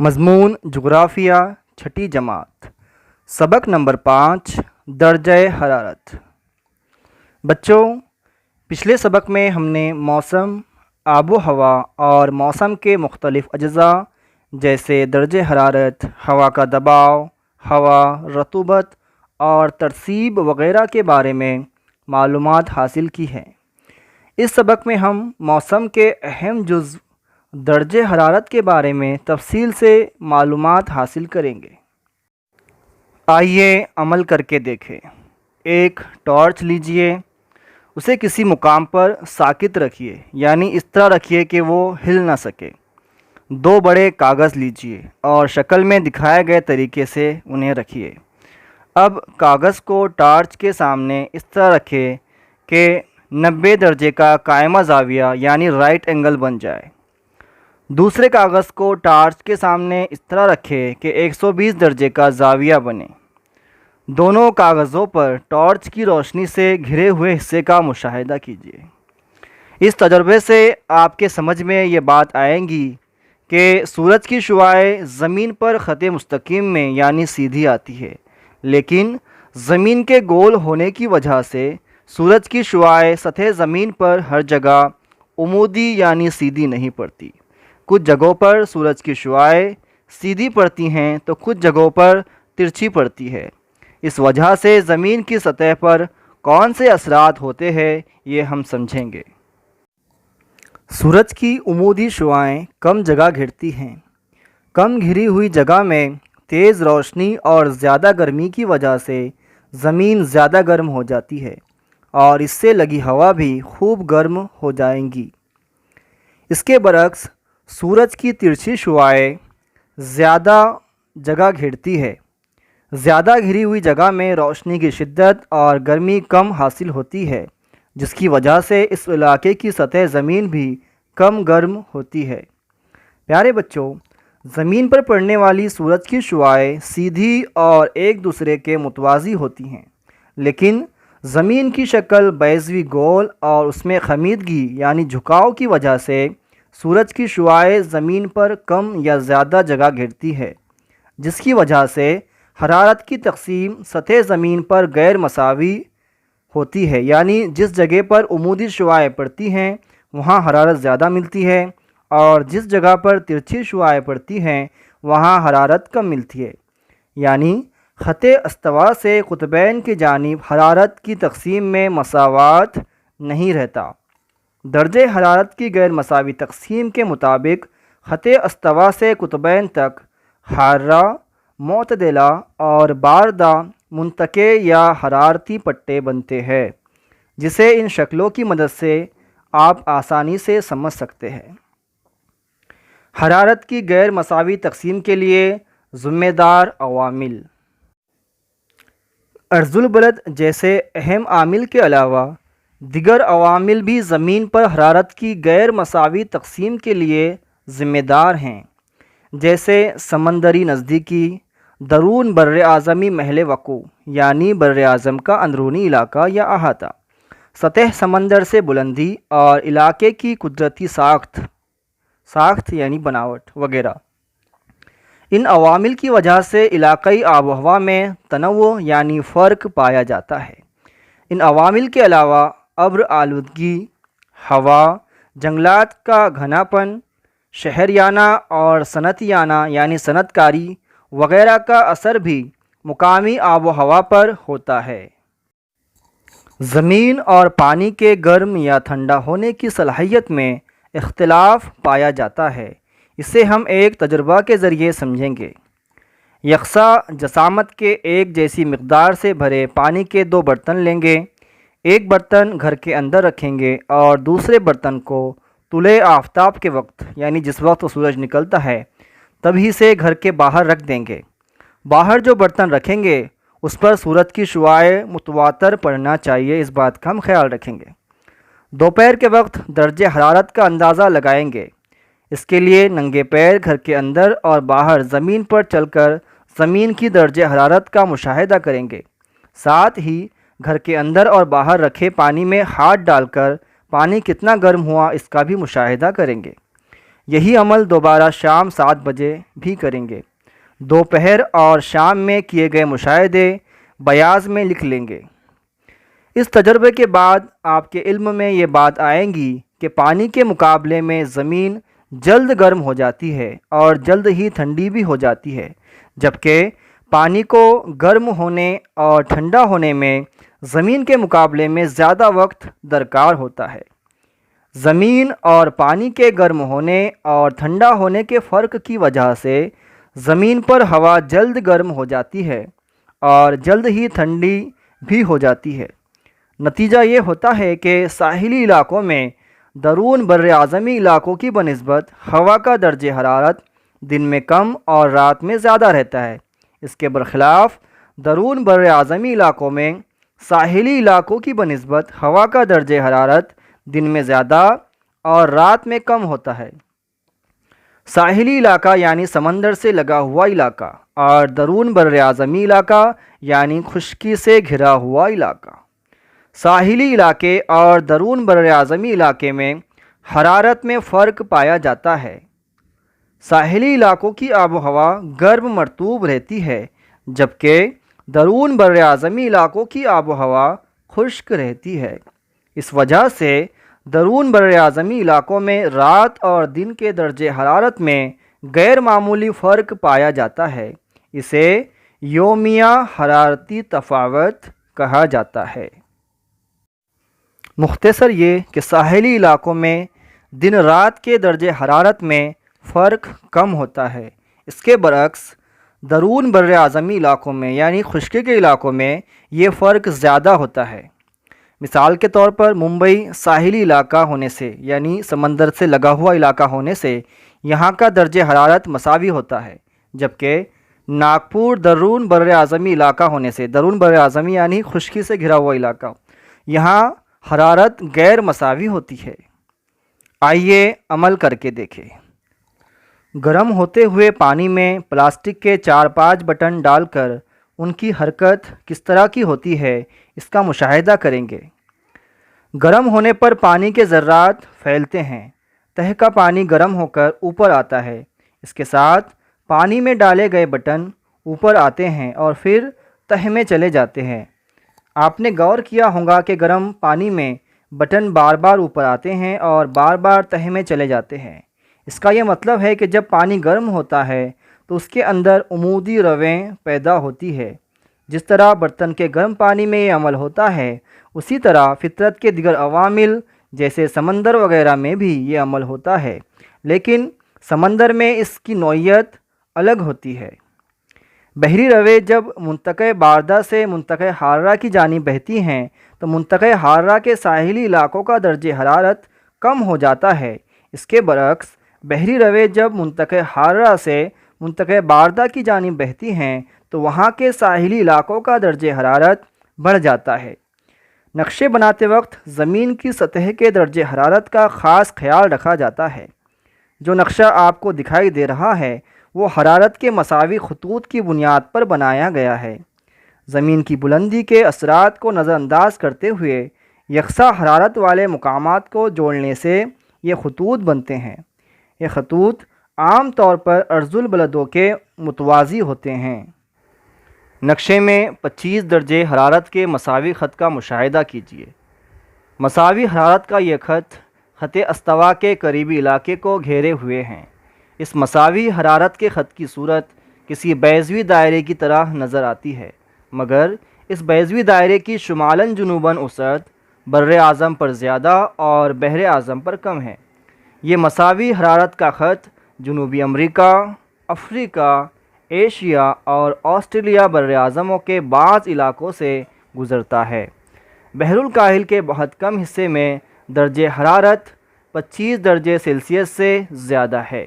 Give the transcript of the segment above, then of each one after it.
مضمون جغرافیہ چھٹی جماعت سبق نمبر 5 درجہ حرارت۔ بچوں، پچھلے سبق میں ہم نے موسم، آب و ہوا اور موسم کے مختلف اجزاء جیسے درجہ حرارت، ہوا کا دباؤ، ہوا، رطوبت اور ترسیب وغیرہ کے بارے میں معلومات حاصل کی ہیں۔ اس سبق میں ہم موسم کے اہم جزو درجہ حرارت کے بارے میں تفصیل سے معلومات حاصل کریں گے۔ آئیے عمل کر کے دیکھیں۔ ایک ٹارچ لیجئے، اسے کسی مقام پر ساکت رکھیے، یعنی اس طرح رکھیے کہ وہ ہل نہ سکے۔ 2 بڑے کاغذ لیجئے اور شکل میں دکھائے گئے طریقے سے انہیں رکھیے۔ اب کاغذ کو ٹارچ کے سامنے اس طرح رکھیں کہ 90 درجے کا قائمہ زاویہ یعنی رائٹ اینگل بن جائے۔ دوسرے کاغذ کو ٹارچ کے سامنے اس طرح رکھیں کہ 120 درجے کا زاویہ بنے۔ دونوں کاغذوں پر ٹارچ کی روشنی سے گھرے ہوئے حصے کا مشاہدہ کیجیے۔ اس تجربے سے آپ کے سمجھ میں یہ بات آئے گی کہ سورج کی شعاعیں زمین پر خط مستقیم میں یعنی سیدھی آتی ہے، لیکن زمین کے گول ہونے کی وجہ سے سورج کی شعاعیں سطح زمین پر ہر جگہ عمودی یعنی سیدھی نہیں پڑتی۔ کچھ جگہوں پر سورج کی شعاعیں سیدھی پڑتی ہیں تو کچھ جگہوں پر ترچھی پڑتی ہے۔ اس وجہ سے زمین کی سطح پر کون سے اثرات ہوتے ہیں یہ ہم سمجھیں گے۔ سورج کی عمودی شعاعیں کم جگہ گھرتی ہیں۔ کم گھری ہوئی جگہ میں تیز روشنی اور زیادہ گرمی کی وجہ سے زمین زیادہ گرم ہو جاتی ہے اور اس سے لگی ہوا بھی خوب گرم ہو جائیں گی۔ اس کے برعکس سورج کی ترچھی شعاعیں زیادہ جگہ گھیرتی ہے۔ زیادہ گھری ہوئی جگہ میں روشنی کی شدت اور گرمی کم حاصل ہوتی ہے، جس کی وجہ سے اس علاقے کی سطح زمین بھی کم گرم ہوتی ہے۔ پیارے بچوں، زمین پر پڑنے والی سورج کی شعاعیں سیدھی اور ایک دوسرے کے متوازی ہوتی ہیں، لیکن زمین کی شکل بیضوی گول اور اس میں خمیدگی یعنی جھکاؤ کی وجہ سے سورج کی شعاعیں زمین پر کم یا زیادہ جگہ گھیرتی ہے، جس کی وجہ سے حرارت کی تقسیم سطح زمین پر غیر مساوی ہوتی ہے، یعنی جس جگہ پر عمودی شعاعیں پڑتی ہیں وہاں حرارت زیادہ ملتی ہے اور جس جگہ پر ترچھی شعاعیں پڑتی ہیں وہاں حرارت کم ملتی ہے، یعنی خط استوا سے قطبین کی جانب حرارت کی تقسیم میں مساوات نہیں رہتا۔ درجہ حرارت کی غیر مساوی تقسیم کے مطابق خط استوا سے قطبین تک حارہ، معتدلہ اور باردہ منطقے یا حرارتی پٹے بنتے ہیں، جسے ان شکلوں کی مدد سے آپ آسانی سے سمجھ سکتے ہیں۔ حرارت کی غیر مساوی تقسیم کے لیے ذمہ دار عوامل۔ عرض البلد جیسے اہم عامل کے علاوہ دیگر عوامل بھی زمین پر حرارت کی غیر مساوی تقسیم کے لیے ذمہ دار ہیں، جیسے سمندری نزدیکی، درون بر اعظمی محل وقوع یعنی بر اعظم کا اندرونی علاقہ یا احاطہ، سطح سمندر سے بلندی اور علاقے کی قدرتی ساخت یعنی بناوٹ وغیرہ۔ ان عوامل کی وجہ سے علاقائی آب و ہوا میں تنوع یعنی فرق پایا جاتا ہے۔ ان عوامل کے علاوہ ابر آلودگی، ہوا، جنگلات کا گھنا پن، شہریانہ اور صنعتیانہ یعنی صنعت کاری وغیرہ کا اثر بھی مقامی آب و ہوا پر ہوتا ہے۔ زمین اور پانی کے گرم یا ٹھنڈا ہونے کی صلاحیت میں اختلاف پایا جاتا ہے۔ اسے ہم ایک تجربہ کے ذریعے سمجھیں گے۔ یکساں جسامت کے ایک جیسی مقدار سے بھرے پانی کے 2 برتن لیں گے۔ ایک برتن گھر کے اندر رکھیں گے اور دوسرے برتن کو طلوع آفتاب کے وقت یعنی جس وقت سورج نکلتا ہے تبھی سے گھر کے باہر رکھ دیں گے۔ باہر جو برتن رکھیں گے اس پر سورج کی شعاعیں متواتر پڑنا چاہیے، اس بات کا ہم خیال رکھیں گے۔ دوپہر کے وقت درجہ حرارت کا اندازہ لگائیں گے۔ اس کے لیے ننگے پیر گھر کے اندر اور باہر زمین پر چل کر زمین کی درجہ حرارت کا مشاہدہ کریں گے۔ ساتھ ہی گھر کے اندر اور باہر رکھے پانی میں ہاتھ ڈال کر پانی کتنا گرم ہوا اس کا بھی مشاہدہ کریں گے۔ یہی عمل دوبارہ شام 7 بجے بھی کریں گے۔ دوپہر اور شام میں کیے گئے مشاہدے بیاض میں لکھ لیں گے۔ اس تجربے کے بعد آپ کے علم میں یہ بات آئے گی کہ پانی کے مقابلے میں زمین جلد گرم ہو جاتی ہے اور جلد ہی ٹھنڈی بھی ہو جاتی ہے، جبکہ پانی کو گرم ہونے اور ٹھنڈا ہونے میں زمین کے مقابلے میں زیادہ وقت درکار ہوتا ہے۔ زمین اور پانی کے گرم ہونے اور ٹھنڈا ہونے کے فرق کی وجہ سے زمین پر ہوا جلد گرم ہو جاتی ہے اور جلد ہی ٹھنڈی بھی ہو جاتی ہے۔ نتیجہ یہ ہوتا ہے کہ ساحلی علاقوں میں درون بر اعظمی علاقوں کی بنسبت ہوا کا درجہ حرارت دن میں کم اور رات میں زیادہ رہتا ہے۔ اس کے برخلاف درون بر اعظمی علاقوں میں ساحلی علاقوں کی بنسبت ہوا کا درجہ حرارت دن میں زیادہ اور رات میں کم ہوتا ہے۔ ساحلی علاقہ یعنی سمندر سے لگا ہوا علاقہ اور درون بر اعظمی علاقہ یعنی خشکی سے گھرا ہوا علاقہ۔ ساحلی علاقے اور درون بر اعظمی علاقے میں حرارت میں فرق پایا جاتا ہے۔ ساحلی علاقوں کی آب و ہوا گرم مرطوب رہتی ہے، جبکہ درون بر اعظمی علاقوں کی آب و ہوا خشک رہتی ہے۔ اس وجہ سے درون بر اعظمی علاقوں میں رات اور دن کے درجہ حرارت میں غیر معمولی فرق پایا جاتا ہے۔ اسے یومیہ حرارتی تفاوت کہا جاتا ہے۔ مختصر یہ کہ ساحلی علاقوں میں دن رات کے درجہ حرارت میں فرق کم ہوتا ہے۔ اس کے برعکس درون بر اعظمی علاقوں میں یعنی خشکی کے علاقوں میں یہ فرق زیادہ ہوتا ہے۔ مثال کے طور پر ممبئی ساحلی علاقہ ہونے سے یعنی سمندر سے لگا ہوا علاقہ ہونے سے یہاں کا درجہ حرارت مساوی ہوتا ہے، جبکہ ناگپور درون بر اعظمی علاقہ ہونے سے، درون بر اعظمی یعنی خشکی سے گھرا ہوا علاقہ، یہاں حرارت غیر مساوی ہوتی ہے۔ آئیے عمل کر کے دیکھیں۔ گرم ہوتے ہوئے پانی میں پلاسٹک کے 4-5 بٹن ڈال کر ان کی حرکت کس طرح کی ہوتی ہے اس کا مشاہدہ کریں گے۔ گرم ہونے پر پانی کے ذرات پھیلتے ہیں، تہ کا پانی گرم ہو کر اوپر آتا ہے، اس کے ساتھ پانی میں ڈالے گئے بٹن اوپر آتے ہیں اور پھر تہ میں چلے جاتے ہیں۔ آپ نے غور کیا ہوگا کہ گرم پانی میں بٹن بار بار اوپر آتے ہیں اور بار بار تہ میں چلے جاتے ہیں۔ اس کا یہ مطلب ہے کہ جب پانی گرم ہوتا ہے تو اس کے اندر عمودی رویں پیدا ہوتی ہے۔ جس طرح برتن کے گرم پانی میں یہ عمل ہوتا ہے، اسی طرح فطرت کے دیگر عوامل جیسے سمندر وغیرہ میں بھی یہ عمل ہوتا ہے، لیکن سمندر میں اس کی نوعیت الگ ہوتی ہے۔ بحری رویں جب منطقہ باردہ سے منطقہ حارہ کی جانب بہتی ہیں تو منطقہ حارہ کے ساحلی علاقوں کا درجہ حرارت کم ہو جاتا ہے۔ اس کے برعکس بحری رویں جب منطقہ حارہ سے منطقہ باردہ کی جانب بہتی ہیں تو وہاں کے ساحلی علاقوں کا درجہ حرارت بڑھ جاتا ہے۔ نقشے بناتے وقت زمین کی سطح کے درجہ حرارت کا خاص خیال رکھا جاتا ہے۔ جو نقشہ آپ کو دکھائی دے رہا ہے وہ حرارت کے مساوی خطوط کی بنیاد پر بنایا گیا ہے۔ زمین کی بلندی کے اثرات کو نظر انداز کرتے ہوئے یکساں حرارت والے مقامات کو جوڑنے سے یہ خطوط بنتے ہیں۔ یہ خطوط عام طور پر عرض البلدوں کے متوازی ہوتے ہیں۔ نقشے میں 25 درجہ حرارت کے مساوی خط کا مشاہدہ کیجیے۔ مساوی حرارت کا یہ خط استوا کے قریبی علاقے کو گھیرے ہوئے ہیں۔ اس مساوی حرارت کے خط کی صورت کسی بیضوی دائرے کی طرح نظر آتی ہے، مگر اس بیضوی دائرے کی شمالاً جنوباً وسعت بر اعظم پر زیادہ اور بحر اعظم پر کم ہے۔ یہ مساوی حرارت کا خط جنوبی امریکہ، افریقہ، ایشیا اور آسٹریلیا بر اعظموں کے بعض علاقوں سے گزرتا ہے۔ بحر الکاہل کے بہت کم حصے میں درجہ حرارت 25 درجہ سیلسیس سے زیادہ ہے۔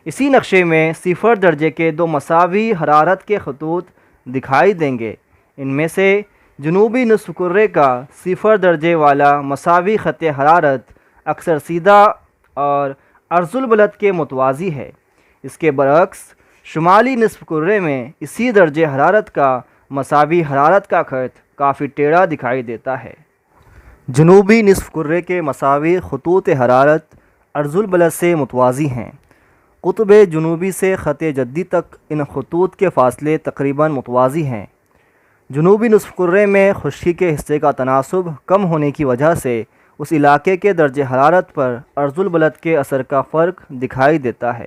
اسی نقشے میں 0 درجے کے 2 مساوی حرارت کے خطوط دکھائی دیں گے۔ ان میں سے جنوبی نصف کرے کا 0 درجے والا مساوی خط حرارت اکثر سیدھا اور عرض البلد کے متوازی ہے۔ اس کے برعکس شمالی نصف کرے میں اسی درجہ حرارت کا مساوی حرارت کا خط کافی ٹیڑھا دکھائی دیتا ہے۔ جنوبی نصف کرے کے مساوی خطوط حرارت عرض البلد سے متوازی ہیں۔ قطب جنوبی سے خط جدی تک ان خطوط کے فاصلے تقریباً متوازی ہیں۔ جنوبی نصف کرے میں خشکی کے حصے کا تناسب کم ہونے کی وجہ سے اس علاقے کے درجہ حرارت پر عرض البلد کے اثر کا فرق دکھائی دیتا ہے۔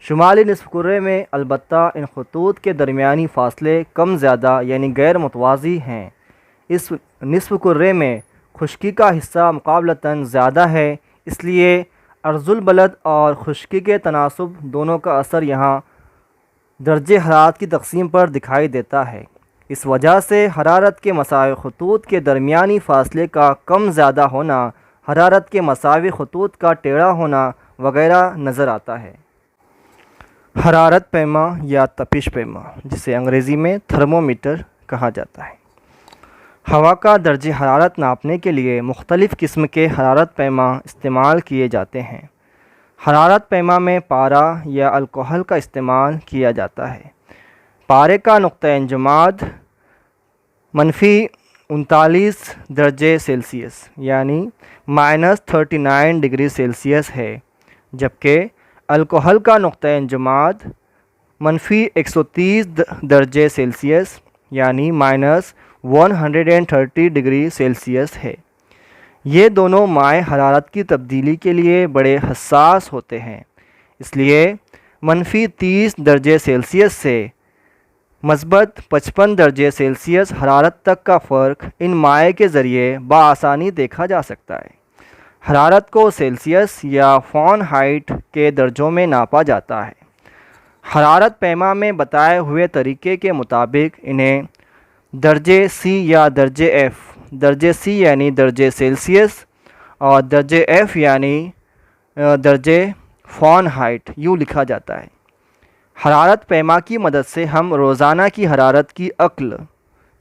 شمالی نصف کرے میں البتہ ان خطوط کے درمیانی فاصلے کم زیادہ یعنی غیر متوازی ہیں۔ اس نصف کرے میں خشکی کا حصہ مقابلتاً زیادہ ہے، اس لیے عرض البلد اور خشکی کے تناسب دونوں کا اثر یہاں درجہ حرارت کی تقسیم پر دکھائی دیتا ہے۔ اس وجہ سے حرارت کے مساوی خطوط کے درمیانی فاصلے کا کم زیادہ ہونا، حرارت کے مساوی خطوط کا ٹیڑھا ہونا وغیرہ نظر آتا ہے۔ حرارت پیما یا تپش پیما، جسے انگریزی میں تھرمومیٹر کہا جاتا ہے۔ ہوا کا درجہ حرارت ناپنے کے لیے مختلف قسم کے حرارت پیما استعمال کیے جاتے ہیں۔ حرارت پیما میں پارا یا الکحل کا استعمال کیا جاتا ہے۔ پارے کا نقطہ انجماد -39 درجہ سیلسیس یعنی -39 ڈگری سیلسیس ہے، جبکہ الکحل کا نقطہ انجماد -130 درجہ سیلسیس یعنی -130 ڈگری سیلسیس ہے۔ یہ دونوں مائع حرارت کی تبدیلی کے لیے بڑے حساس ہوتے ہیں، اس لیے -30 درجہ سیلسیس سے مثبت 55 درجہ سیلسیس حرارت تک کا فرق ان مائع کے ذریعے بآسانی دیکھا جا سکتا ہے۔ حرارت کو سیلسیس یا فارنہائٹ کے درجوں میں ناپا جاتا ہے۔ حرارت پیما میں بتائے ہوئے طریقے کے مطابق انہیں درجہ سی یا درجہ ایف، درجہ سی یعنی درجہ سیلسیس اور درجہ ایف یعنی درجہ فارنہائٹ یوں لکھا جاتا ہے۔ حرارت پیما کی مدد سے ہم روزانہ کی حرارت کی عقل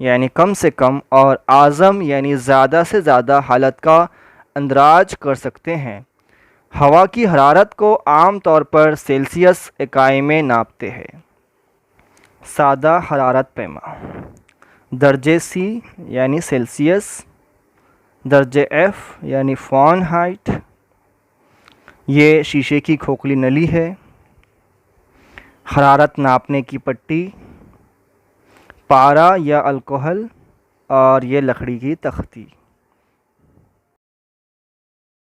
یعنی کم سے کم اور اعظم یعنی زیادہ سے زیادہ حالت کا اندراج کر سکتے ہیں۔ ہوا کی حرارت کو عام طور پر سیلسیس اکائی میں ناپتے ہیں۔ سادہ حرارت پیما: درجہ سی یعنی سیلسیس، درجہ ایف یعنی فارنہائٹ، یہ شیشے کی کھوکھلی نلی ہے، حرارت ناپنے کی پٹی، پارا یا الکحل، اور یہ لکڑی کی تختی۔